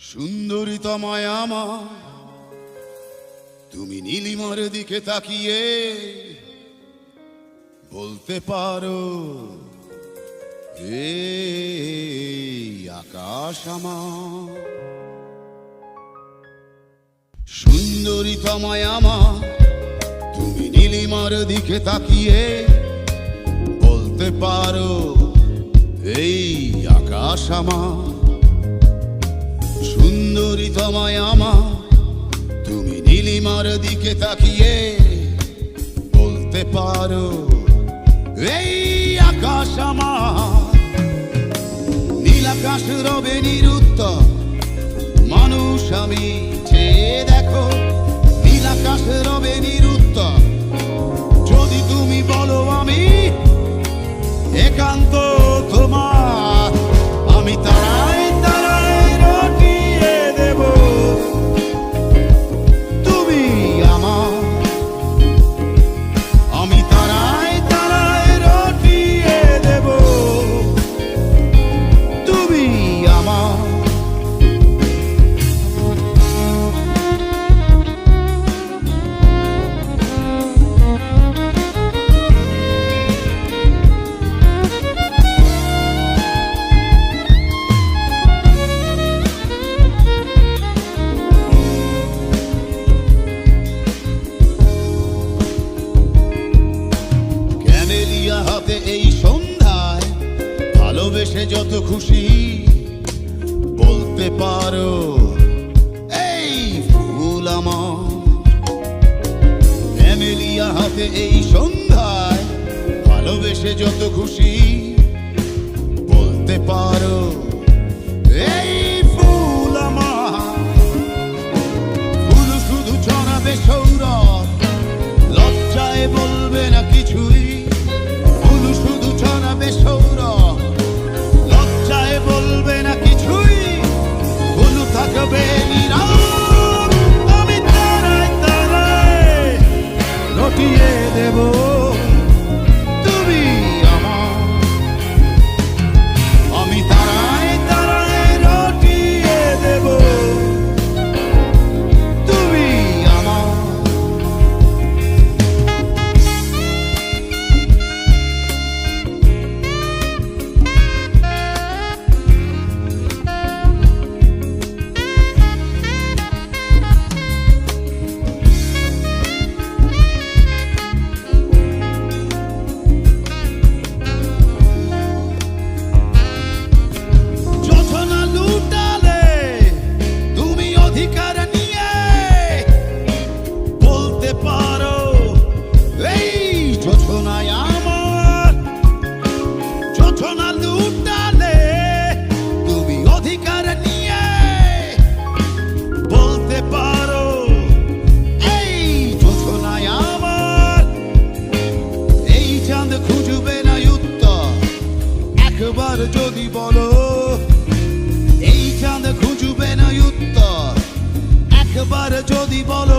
সুন্দরী তোমায় আমার, তুমি নীলিমার দিকে তাকিয়ে বলতে পারো এই আকাশ আমার। সুন্দরী তোমায় আমার, তুমি নীলিমার দিকে তাকিয়ে বলতে পারো এই আকাশ আমার। সুন্দরী তোমায় আমার, তুমি নীলিমার দিকে তাকিয়ে বলতে পারো এই আকাশ আমার। নীল আকাশ রবে নিরুত্তর, মানুষ আমি চেয়ে দেখো। নীল আকাশ রবে নিরুত্তর, যদি তুমি বলো আমি একান্ত তোমার, আমি তারায় তারায় রটিয়ে দেব তুমি আমার। আমি তারায় তারায় রটিয়ে দেব তুমি আমার। হাতে এই সন্ধ্যায় ভালোবেসে যত খুশি বলতে পারো এই ফুল আমার। ক্যামেলিয়া হাতে এই সন্ধ্যায় ভালোবেসে যত খুশি বলতে পারো এই ফুল আমার। ফুল শুধু ছড়াবে সৌরভ, লজ্জায় বলবে না কিছুই। শুধু ছড়াবে সৌরভ, লজ্জায় বলবে না কিছুই। ফুল থাকবে নীরব, আমি তারায় তারায় রটিয়ে দেব তুমি আমার। আমি তারায় তারায় রটিয়ে দেব তুমি আমার। একবার যদি বলো এই চাঁদ খুঁজবে না উত্তর, একবার যদি বলো